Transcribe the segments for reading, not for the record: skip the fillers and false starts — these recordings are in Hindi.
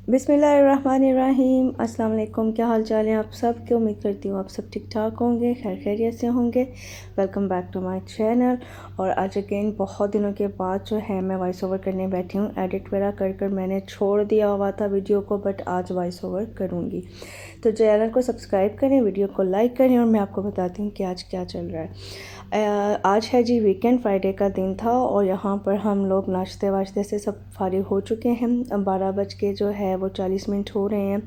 बिस्मिल्लाहिर्रहमानिर्रहीम। अस्सलाम वालेकुम। क्या हाल चाल है आप सब के? उम्मीद करती हूँ आप सब ठीक ठाक होंगे, खैर खैरियत से होंगे। Welcome back to my channel. और आज अगेन बहुत दिनों के बाद जो है मैं वॉइस ओवर करने बैठी हूँ। एडिट वगैरह कर कर मैंने छोड़ दिया हुआ था वीडियो को, बट आज वॉइस ओवर करूँगी। तो चैनल को सब्सक्राइब करें, वीडियो को लाइक करें, और मैं आपको बताती हूँ कि आज क्या चल रहा है। आज है जी वीकेंड, फ्राइडे का दिन था, और यहाँ पर हम लोग नाश्ते वाश्ते से सब फारिग हो चुके हैं। 12 बज के जो है वो 40 मिनट हो रहे हैं।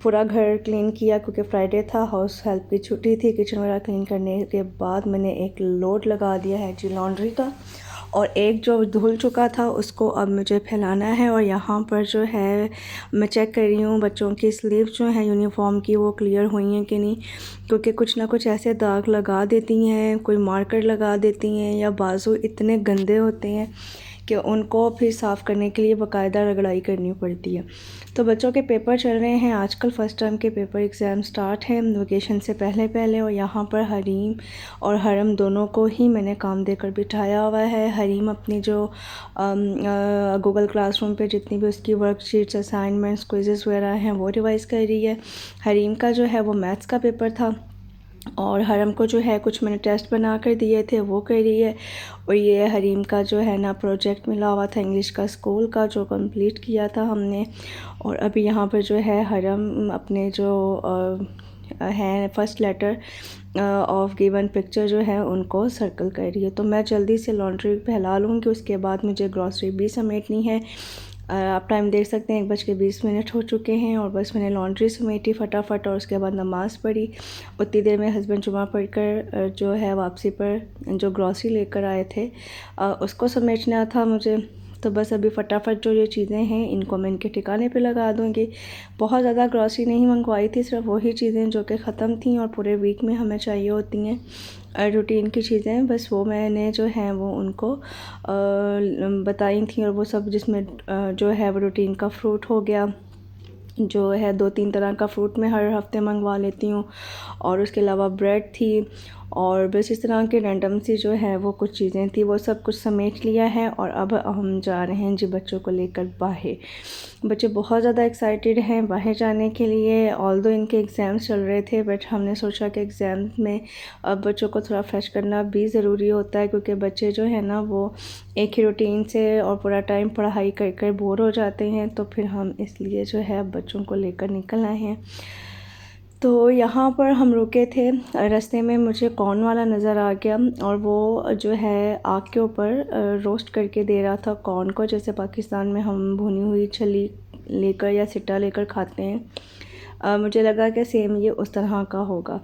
पूरा घर क्लीन किया क्योंकि फ्राइडे था, हाउस हेल्प की छुट्टी थी। किचन वगैरह क्लीन करने के बाद मैंने एक लोड लगा दिया है जी लॉन्ड्री का, और एक जो धुल चुका था उसको अब मुझे फैलाना है। और यहाँ पर जो है मैं चेक कर रही हूँ बच्चों की स्लीव जो है यूनिफॉर्म की वो क्लियर हुई हैं कि नहीं, क्योंकि कुछ ना कुछ ऐसे दाग लगा देती हैं, कोई मार्कर लगा देती हैं, या बाजू इतने गंदे होते हैं कि उनको फिर साफ़ करने के लिए बाकायदा रगड़ाई करनी पड़ती है। तो बच्चों के पेपर चल रहे हैं आजकल, फ़र्स्ट टर्म के पेपर एग्ज़ाम स्टार्ट हैं वेकेशन से पहले पहले। और यहाँ पर हरीम और हरम दोनों को ही मैंने काम देकर बिठाया हुआ है। हरीम अपनी जो गूगल क्लासरूम पे जितनी भी उसकी वर्कशीट्स, असाइनमेंट्स, क्विज़ेस वगैरह हैं वो रिवाइज़ कर रही है। हरीम का जो है वो मैथ्स का पेपर था, और हरम को जो है कुछ मैंने टेस्ट बना कर दिए थे वो कर रही है। और ये हरीम का जो है ना प्रोजेक्ट मिला हुआ था इंग्लिश का स्कूल का, जो कंप्लीट किया था हमने। और अभी यहाँ पर जो है हरम अपने जो हैं first letter of given picture जो है उनको सर्कल कर रही है। तो मैं जल्दी से लॉन्ड्री फैला लूँगी, उसके बाद मुझे ग्रॉसरी भी समेटनी है। आप टाइम देख सकते हैं 1:20 हो चुके हैं, और बस मैंने लॉन्ड्री समेटी फटाफट, और उसके बाद नमाज़ पढ़ी। उतनी देर में हस्बैंड जुमा पढ़कर जो है वापसी पर जो ग्रॉसरी लेकर आए थे उसको समेटना था मुझे। तो बस अभी फटाफट जो ये चीज़ें हैं इनको मैं इनके ठिकाने पे लगा दूँगी। बहुत ज़्यादा ग्रॉसरी नहीं मंगवाई थी, सिर्फ वही चीज़ें जो कि ख़त्म थी और पूरे वीक में हमें चाहिए होती हैं रूटीन की चीज़ें, बस वो मैंने जो हैं वो उनको बताई थी। और वो सब जिसमें जो है वो रूटीन का फ्रूट हो गया, जो है 2-3 तरह का फ्रूट मैं हर हफ्ते मंगवा लेती हूँ, और उसके अलावा ब्रेड थी, और बस इस तरह के रैंडम सी जो है वो कुछ चीज़ें थी, वो सब कुछ समेट लिया है। और अब हम जा रहे हैं जी बच्चों को लेकर बाहर। बच्चे बहुत ज़्यादा एक्साइटेड हैं बाहर जाने के लिए, ऑल्दो इनके एग्ज़ाम्स चल रहे थे, बट हमने सोचा कि एग्ज़ाम में अब बच्चों को थोड़ा फ्रेश करना भी ज़रूरी होता है, क्योंकि बच्चे जो है ना वो एक ही रूटीन से और पूरा टाइम पढ़ाई कर कर बोर हो जाते हैं। तो फिर हम इसलिए जो है बच्चों को लेकर निकल आए हैं। तो यहाँ पर हम रुके थे, रास्ते में मुझे कॉर्न वाला नज़र आ गया, और वो जो है आग के ऊपर रोस्ट करके दे रहा था कॉर्न को, जैसे पाकिस्तान में हम भुनी हुई छली लेकर या सिट्टा लेकर खाते हैं। मुझे लगा कि सेम ये उस तरह का होगा।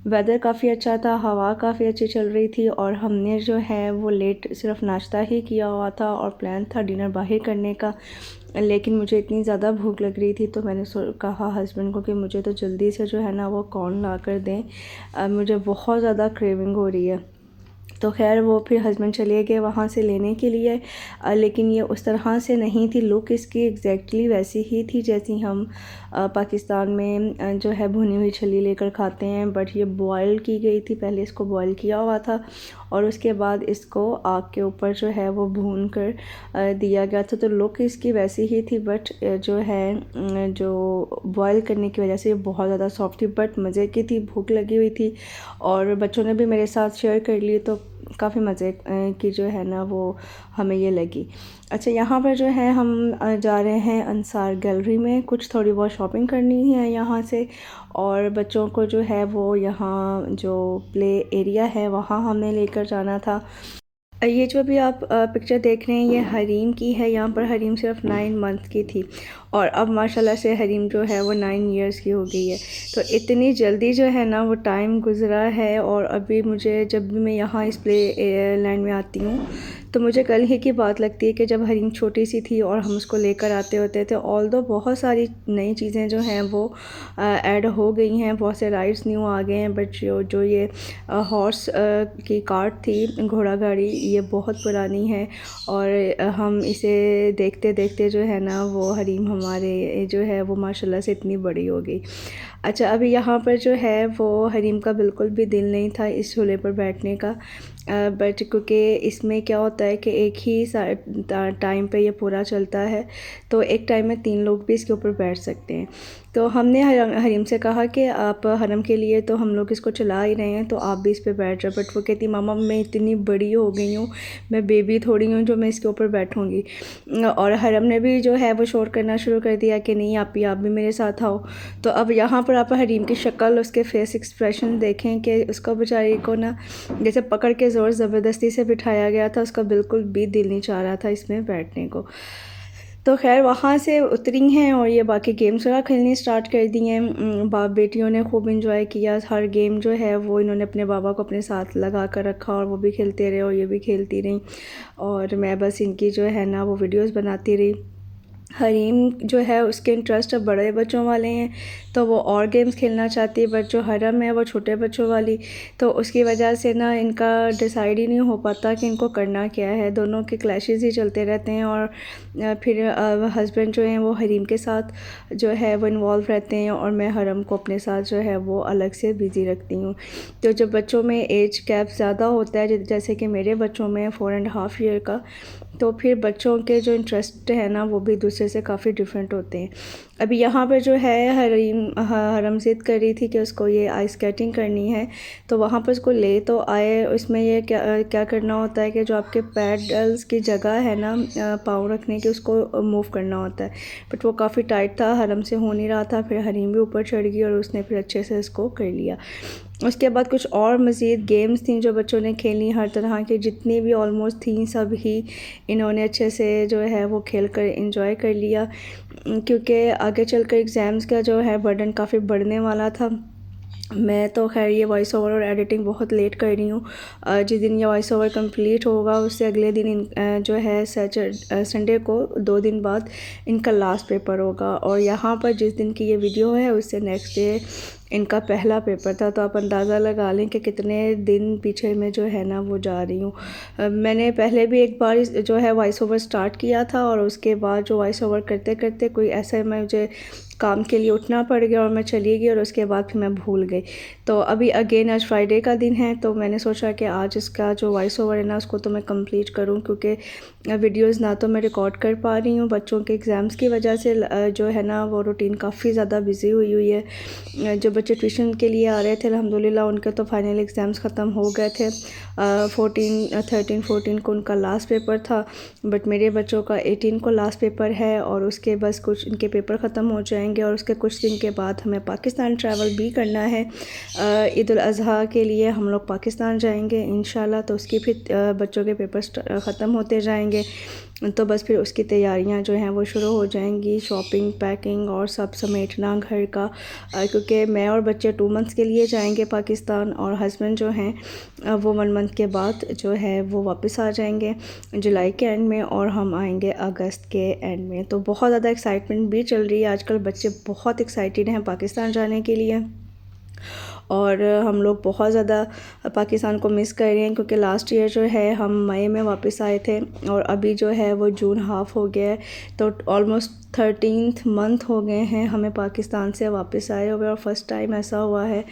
वेदर काफ़ी अच्छा था, हवा काफ़ी अच्छी चल रही थी, और हमने जो है वो लेट सिर्फ नाश्ता ही किया हुआ था, और प्लान था डिनर बाहर करने का। लेकिन मुझे इतनी ज़्यादा भूख लग रही थी, तो मैंने कहा हस्बैंड को कि मुझे तो जल्दी से जो है ना वो कॉर्न ला कर दें, मुझे बहुत ज़्यादा क्रेविंग हो रही है। तो खैर वो फिर हस्बैंड चले गए वहाँ से लेने के लिए, लेकिन ये उस तरह से नहीं थी, लुक इसकी एग्जैक्टली वैसी ही थी जैसी हम पाकिस्तान में जो है भुनी हुई छली लेकर खाते हैं, बट ये बॉयल की गई थी। पहले इसको बॉयल किया हुआ था, और उसके बाद इसको आग के ऊपर जो है वो भून कर दिया गया था। तो लुक इसकी वैसी ही थी, बट जो है जो बॉयल करने की वजह से ये बहुत ज़्यादा सॉफ्ट थी, बट मज़े की थी। भूख लगी हुई थी, और बच्चों ने भी मेरे साथ शेयर कर ली, तो काफ़ी मज़े की जो है ना वो हमें ये लगी। अच्छा, यहाँ पर जो है हम जा रहे हैं अंसार गैलरी में, कुछ थोड़ी बहुत शॉपिंग करनी है यहाँ से, और बच्चों को जो है वो यहाँ जो प्ले एरिया है वहाँ हमें लेकर जाना था। ये जो अभी आप पिक्चर देख रहे हैं ये हरीम की है। यहाँ पर हरीम सिर्फ 9 मंथ की थी, और अब माशाल्लाह से हरीम जो है वो 9 इयर्स की हो गई है। तो इतनी जल्दी जो है ना वो टाइम गुज़रा है, और अभी मुझे जब भी मैं यहाँ इस प्ले लैंड में आती हूँ तो मुझे कल ही की बात लगती है कि जब हरीम छोटी सी थी और हम उसको लेकर आते होते थे। ऑल्दो बहुत सारी नई चीज़ें जो हैं वो ऐड हो गई हैं, बहुत से राइड्स न्यू आ गए हैं, बट जो ये हॉर्स की कार्ट थी, घोड़ा गाड़ी, ये बहुत पुरानी है, और हम इसे देखते देखते जो है ना वो हरीम हमारे जो है वो माशाल्लाह से इतनी बड़ी हो गई। अच्छा, अभी यहाँ पर जो है वो हरीम का बिल्कुल भी दिल नहीं था इस झूले पर बैठने का, बट क्योंकि इसमें क्या होता होता है कि एक ही टाइम पे ये पूरा चलता है, तो एक टाइम में 3 लोग भी इसके ऊपर बैठ सकते हैं। तो हमने हरीम से कहा कि आप हरम के लिए तो हम लोग इसको चला ही रहे हैं, तो आप भी इस पे बैठ जाओ। बट वो कहती मामा मैं इतनी बड़ी हो गई हूँ, मैं बेबी थोड़ी हूँ जो मैं इसके ऊपर बैठूँगी। और हरम ने भी जो है वो शोर करना शुरू कर दिया कि नहीं आप भी मेरे साथ आओ। तो अब यहाँ पर आप हरीम की शक्ल, उसके फेस एक्सप्रेशन देखें कि उसको बेचारी को ना जैसे पकड़ के ज़ोर ज़बरदस्ती से बिठाया गया था, उसका बिल्कुल भी दिल नहीं चाह रहा था इसमें बैठने को। तो खैर वहाँ से उतरी हैं और ये बाकी गेम्स वगैरह खेलनी स्टार्ट कर दी हैं। बाप बेटियों ने खूब इंजॉय किया, हर गेम जो है वो इन्होंने अपने बाबा को अपने साथ लगा कर रखा और वो भी खेलते रहे और ये भी खेलती रहीं, और मैं बस इनकी जो है ना वो वीडियोस बनाती रही। हरीम जो है उसके इंटरेस्ट अब बड़े बच्चों वाले हैं, तो वो और गेम्स खेलना चाहती है, बट जो हरम है वो छोटे बच्चों वाली, तो उसकी वजह से ना इनका डिसाइड ही नहीं हो पाता कि इनको करना क्या है। दोनों के क्लैशेस ही चलते रहते हैं, और फिर हस्बैंड जो हैं वो हरीम के साथ जो है वो इन्वॉल्व रहते हैं, और मैं हरम को अपने साथ जो है वो अलग से बिज़ी रखती हूँ। तो जब बच्चों में एज गैप ज़्यादा होता है, जैसे कि मेरे बच्चों में 4.5 ईयर का, तो फिर बच्चों के जो इंटरेस्ट है ना वो भी दूसरे से काफ़ी डिफरेंट होते हैं। अभी यहाँ पर जो है हरम ज़िद कर रही थी कि उसको ये आइस स्केटिंग करनी है, तो वहाँ पर उसको ले तो आए। उसमें ये क्या करना होता है कि जो आपके पैडल्स की जगह है ना पाँव रखने की, उसको मूव करना होता है, बट वो काफ़ी टाइट था, हरम से हो नहीं रहा था। फिर हरीम भी ऊपर चढ़ गई और उसने फिर अच्छे से इसको कर लिया। उसके बाद कुछ और मज़ीद गेम्स थी जो बच्चों ने खेली, हर तरह की जितनी भी ऑलमोस्ट थी सब ही इन्होंने अच्छे से जो है वो खेल कर इंजॉय कर लिया, क्योंकि आगे चलकर एग्ज़ाम्स का जो है बर्डन काफ़ी बढ़ने वाला था। मैं तो खैर ये वॉइस ओवर और एडिटिंग बहुत लेट कर रही हूँ। जिस दिन ये वॉइस ओवर कंप्लीट होगा उससे अगले दिन जो है संडे को 2 दिन बाद इनका लास्ट पेपर होगा, और यहाँ पर जिस दिन की ये वीडियो है उससे नेक्स्ट डे इनका पहला पेपर था। तो आप अंदाज़ा लगा लें कि कितने दिन पीछे में जो है ना वो जा रही हूँ। मैंने पहले भी एक बार जो है वॉइस ओवर स्टार्ट किया था, और उसके बाद जो वॉइस ओवर करते करते कोई ऐसा मुझे काम के लिए उठना पड़ गया और मैं चली गई, और उसके बाद फिर मैं भूल गई। तो अभी अगेन आज फ्राइडे का दिन है, तो मैंने सोचा कि आज इसका जो वॉइस ओवर है ना उसको तो मैं कंप्लीट करूं, क्योंकि वीडियोस ना तो मैं रिकॉर्ड कर पा रही हूँ, बच्चों के एग्ज़ाम्स की वजह से जो है ना वो रूटीन काफ़ी ज़्यादा बिज़ी हुई है। जो बच्चे ट्यूशन के लिए आ रहे थे अल्हम्दुलिल्लाह उनके तो फाइनल एग्ज़ाम्स ख़त्म हो गए थे। 13-14 को उनका लास्ट पेपर था, बट मेरे बच्चों का 18 को लास्ट पेपर है, और उसके बस कुछ इनके पेपर ख़त्म हो जाएंगे, और उसके कुछ दिन के बाद हमें पाकिस्तान ट्रैवल भी करना है। ईद उल अज़हा के लिए हम लोग पाकिस्तान जाएंगे इंशाल्लाह, तो उसकी फिर बच्चों के पेपर ख़त्म होते जाएंगे, तो बस फिर उसकी तैयारियां जो हैं वो शुरू हो जाएंगी, शॉपिंग पैकिंग और सब समेटना घर का, क्योंकि मैं और बच्चे 2 मंथ्स के लिए जाएंगे पाकिस्तान, और हस्बैंड जो हैं वो 1 मंथ के बाद जो है वो वापस आ जाएंगे जुलाई के एंड में, और हम आएंगे अगस्त के एंड में। तो बहुत ज़्यादा एक्साइटमेंट भी चल रही है, आजकल बच्चे बहुत एक्साइटेड हैं पाकिस्तान जाने के लिए, और हम लोग बहुत ज़्यादा पाकिस्तान को मिस कर रहे हैं, क्योंकि लास्ट ईयर जो है हम मई में वापस आए थे, और अभी जो है वो जून हाफ़ हो गया है, तो ऑलमोस्ट 13th मंथ हो गए हैं हमें पाकिस्तान से वापस आए हुए। और फ़र्स्ट टाइम ऐसा हुआ है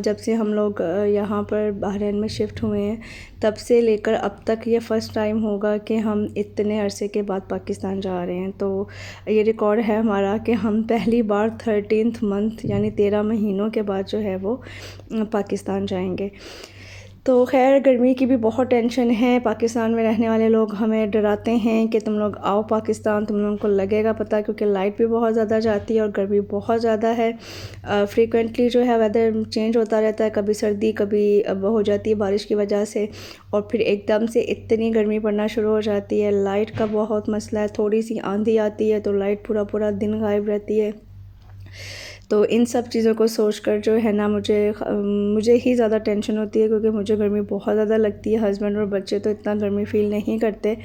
जब से हम लोग यहाँ पर बहरीन में शिफ्ट हुए हैं, तब से लेकर अब तक ये फ़र्स्ट टाइम होगा कि हम इतने अरसे के बाद पाकिस्तान जा रहे हैं। तो ये रिकॉर्ड है हमारा कि हम पहली बार 13th मंथ यानी 13 महीनों के बाद जो है वो पाकिस्तान जाएंगे। तो खैर गर्मी की भी बहुत टेंशन है, पाकिस्तान में रहने वाले लोग हमें डराते हैं कि तुम लोग आओ पाकिस्तान, तुम लोगों को लगेगा पता, क्योंकि लाइट भी बहुत ज़्यादा जाती है और गर्मी बहुत ज़्यादा है। फ्रीक्वेंटली जो है वेदर चेंज होता रहता है, कभी सर्दी कभी हो जाती है बारिश की वजह से, और फिर एकदम से इतनी गर्मी पड़ना शुरू हो जाती है। लाइट का बहुत मसला है, थोड़ी सी आंधी आती है तो लाइट पूरा दिन गायब रहती है। तो इन सब चीज़ों को सोचकर जो है ना मुझे ही ज़्यादा टेंशन होती है, क्योंकि मुझे गर्मी बहुत ज़्यादा लगती है। हस्बैंड और बच्चे तो इतना गर्मी फ़ील नहीं करते,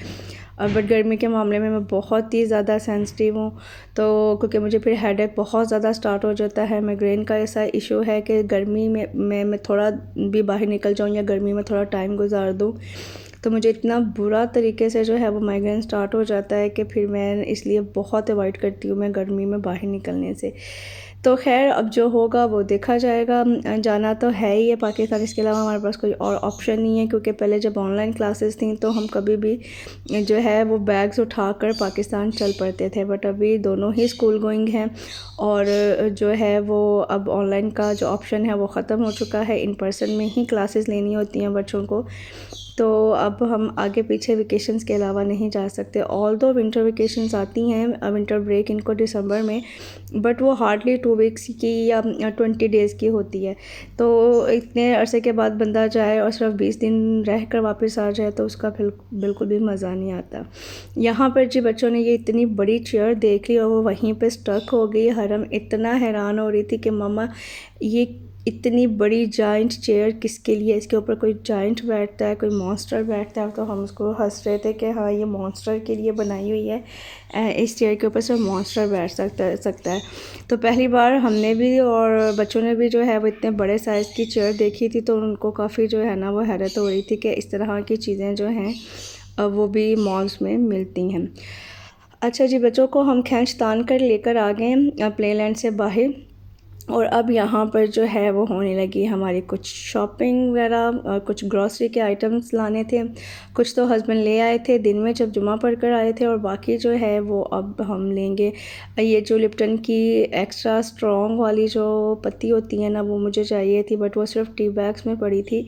बट गर्मी के मामले में मैं बहुत ही ज़्यादा सेंसिटिव हूँ। तो क्योंकि मुझे फिर हेडेक बहुत ज़्यादा स्टार्ट हो जाता है। माइग्रेन का ऐसा इशू है कि गर्मी में मैं थोड़ा भी बाहर निकल जाऊँ या गर्मी में थोड़ा टाइम गुजार दूँ तो मुझे इतना बुरा तरीके से जो है वो माइग्रेन स्टार्ट हो जाता है कि फिर मैं इसलिए बहुत अवॉइड करती हूँ मैं गर्मी में बाहर निकलने से। तो खैर अब जो होगा वो देखा जाएगा। जाना तो है ही है पाकिस्तान, इसके अलावा हमारे पास कोई और ऑप्शन नहीं है, क्योंकि पहले जब ऑनलाइन क्लासेस थी तो हम कभी भी जो है वो बैग्स उठाकर पाकिस्तान चल पड़ते थे, बट अभी दोनों ही स्कूल गोइंग हैं और जो है वो अब ऑनलाइन का जो ऑप्शन है वो ख़त्म हो चुका है, इन पर्सन में ही क्लासेस लेनी होती हैं बच्चों को। तो अब हम आगे पीछे वेकेशंस के अलावा नहीं जा सकते। ऑल दो विंटर वेकेशंस आती हैं, विंटर ब्रेक इनको दिसंबर में, बट वो हार्डली 2 वीक्स की या 20 डेज़ की होती है। तो इतने अरसे के बाद बंदा जाए और सिर्फ 20 दिन रह कर वापस आ जाए तो उसका बिल्कुल भी मज़ा नहीं आता। यहाँ पर जी बच्चों ने ये इतनी बड़ी चेयर देख ली और वो वहीं पे स्टक हो गई। हरम इतना हैरान हो रही थी कि मम्मा ये इतनी बड़ी जाइंट चेयर किसके लिए, इसके ऊपर कोई जाइंट बैठता है, कोई मॉन्स्टर बैठता है। तो हम उसको हंस रहे थे कि हाँ ये मॉन्स्टर के लिए बनाई हुई है, इस चेयर के ऊपर सिर्फ मॉन्स्टर बैठ सकता है। तो पहली बार हमने भी और बच्चों ने भी जो है वो इतने बड़े साइज़ की चेयर देखी थी, तो उनको काफ़ी जो है ना वो हैरत हो रही थी कि इस तरह की चीज़ें जो हैं वो भी मॉल्स में मिलती हैं। अच्छा जी, बच्चों को हम खींच तान कर लेकर आ गए प्लेलैंड से बाहर, और अब यहाँ पर जो है वो होने लगी हमारी कुछ शॉपिंग वगैरह, कुछ ग्रॉसरी के आइटम्स लाने थे। कुछ तो हस्बैंड ले आए थे दिन में जब जुमा पढ़ कर आए थे, और बाकी जो है वो अब हम लेंगे। ये जो लिप्टन की एक्स्ट्रा स्ट्रॉन्ग वाली जो पत्ती होती है ना वो मुझे चाहिए थी, बट वो सिर्फ टी बैग्स में पड़ी थी,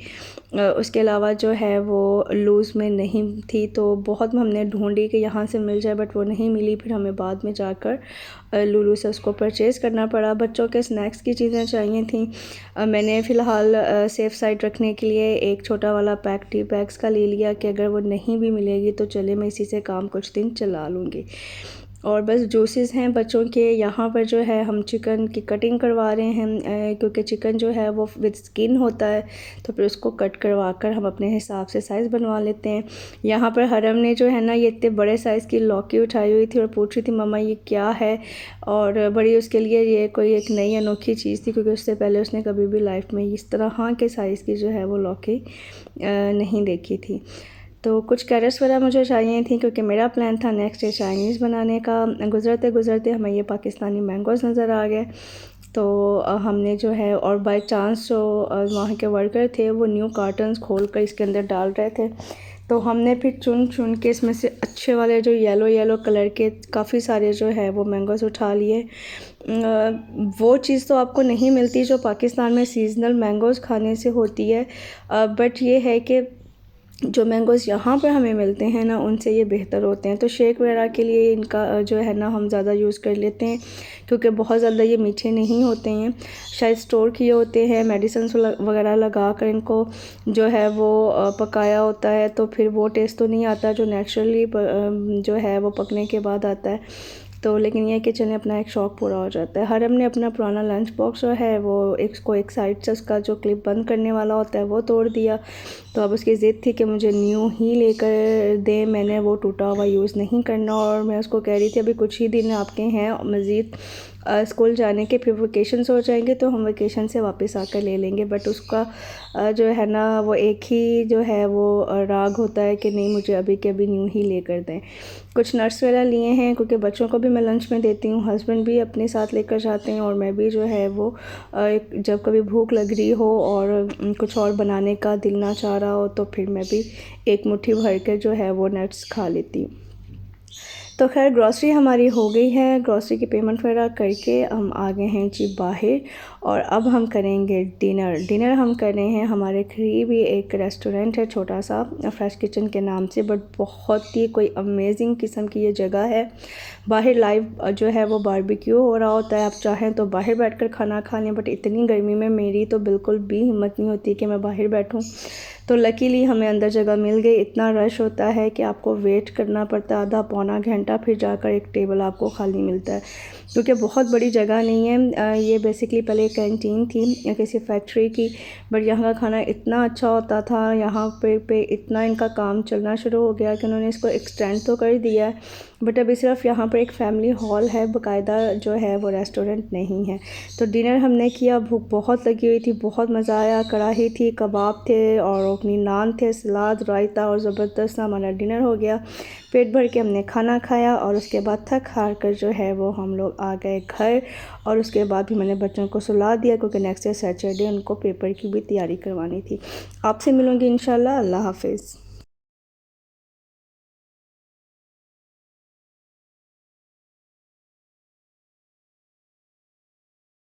उसके अलावा जो है वो लूज़ में नहीं थी। तो बहुत हमने ढूंढी कि यहाँ से मिल जाए, बट वो नहीं मिली। फिर हमें बाद में जाकर लूलू से उसको परचेज़ करना पड़ा। बच्चों के स्नैक्स की चीज़ें चाहिए थी। मैंने फ़िलहाल सेफ़ साइड रखने के लिए एक छोटा वाला पैक टी बैग्स का ले लिया कि अगर वो नहीं भी मिलेगी तो चले मैं इसी से काम कुछ दिन चला लूँगी। और बस जूसेस हैं बच्चों के। यहाँ पर जो है हम चिकन की कटिंग करवा रहे हैं, क्योंकि चिकन जो है वो विद स्किन होता है, तो फिर उसको कट करवा कर हम अपने हिसाब से साइज़ बनवा लेते हैं। यहाँ पर हरम ने जो है ना ये इतने बड़े साइज़ की लौकी उठाई हुई थी और पूछ रही थी मम्मा ये क्या है, और बड़ी उसके लिए ये कोई एक नई अनोखी चीज़ थी, क्योंकि उससे पहले उसने कभी भी लाइफ में इस तरह के साइज़ की जो है वो लौकी नहीं देखी थी। तो कुछ कैरेट्स वगैरह मुझे चाहिए थी, क्योंकि मेरा प्लान था नेक्स्ट डे चाइनीज़ बनाने का। गुज़रते गुज़रते हमें ये पाकिस्तानी मैंगोज़ नज़र आ गए, तो हमने जो है, और बाय चांस जो वहाँ के वर्कर थे वो न्यू कार्टन्स खोल कर इसके अंदर डाल रहे थे, तो हमने फिर चुन चुन के इसमें से अच्छे वाले जो येलो कलर के काफ़ी सारे जो है वो मैंगोज़ उठा लिए। वो चीज़ तो आपको नहीं मिलती जो पाकिस्तान में सीज़नल मैंगोज़ खाने से होती है, बट ये है कि जो मैंगोज़ यहाँ पर हमें मिलते हैं ना उनसे ये बेहतर होते हैं। तो शेक वगैरह के लिए इनका जो है ना हम ज़्यादा यूज़ कर लेते हैं, क्योंकि बहुत ज़्यादा ये मीठे नहीं होते हैं, शायद स्टोर किए होते हैं, मेडिसिन वगैरह लगा कर इनको जो है वो पकाया होता है, तो फिर वो टेस्ट तो नहीं आता जो नेचुरली जो है वो पकने के बाद आता है। तो लेकिन ये कि चलें अपना एक शौक़ पूरा हो जाता है। हरम ने अपना पुराना लंच बॉक्स जो है वो एक साइड से उसका जो क्लिप बंद करने वाला होता है वो तोड़ दिया, तो अब उसकी ज़िद थी कि मुझे न्यू ही लेकर दें, मैंने वो टूटा हुआ यूज़ नहीं करना। और मैं उसको कह रही थी अभी कुछ ही दिन आपके हैं मज़ीद स्कूल जाने के, फिर वेकेशंस हो जाएंगे तो हम वेकेशन से वापस आकर ले लेंगे, बट उसका जो है ना वो एक ही जो है वो राग होता है कि नहीं मुझे अभी के अभी न्यू ही लेकर दें। कुछ नट्स वगैरह लिए हैं, क्योंकि बच्चों को भी मैं लंच में देती हूँ, हस्बैंड भी अपने साथ लेकर जाते हैं, और मैं भी जो है वो जब कभी भूख लग रही हो और कुछ और बनाने का दिल ना चाह रहा हो तो फिर मैं भी एक मुट्ठी भर के जो है वो नट्स खा लेती हूँ। तो खैर ग्रॉसरी हमारी हो गई है, ग्रॉसरी की पेमेंट वगैरह करके हम आ गए हैं जी बाहर, और अब हम करेंगे डिनर हम कर रहे हैं। हमारे करीब ही एक रेस्टोरेंट है छोटा सा, फ्रेश किचन के नाम से, बट बहुत ही कोई अमेजिंग किस्म की ये जगह है। बाहर लाइव जो है वो बारबेक्यू हो रहा होता है, आप चाहें तो बाहर बैठकर खाना खा लें, बट इतनी गर्मी में मेरी तो बिल्कुल भी हिम्मत नहीं होती कि मैं बाहर बैठूं। तो लकीली हमें अंदर जगह मिल गई। इतना रश होता है कि आपको वेट करना पड़ता है आधा पौना घंटा, फिर जाकर एक टेबल आपको खाली मिलता है, क्योंकि बहुत बड़ी जगह नहीं है। ये बेसिकली पहले कैंटीन थी या किसी फैक्ट्री की, बट यहाँ का खाना इतना अच्छा होता था। यहाँ पे इतना इनका काम चलना शुरू हो गया कि उन्होंने इसको एक्सटेंड तो कर दिया है, बट अभी सिर्फ यहाँ पर एक फ़ैमिली हॉल है, बाकायदा जो है वो रेस्टोरेंट नहीं है। तो डिनर हमने किया, भूख बहुत लगी हुई थी, बहुत मज़ा आया। कढ़ाई थी, कबाब थे और अपनी नान थे, सलाद, रायता और ज़बरदस्त हमारा डिनर हो गया। पेट भर के हमने खाना खाया और उसके बाद थक हार कर जो है वो हम लोग आ गए घर। और उसके बाद भी मैंने बच्चों को सुला दिया क्योंकि नेक्स्ट डे सैटरडे उनको पेपर की भी तैयारी करवानी थी। आपसे मिलूँगी इंशाल्लाह। अल्लाह हाफ़िज़।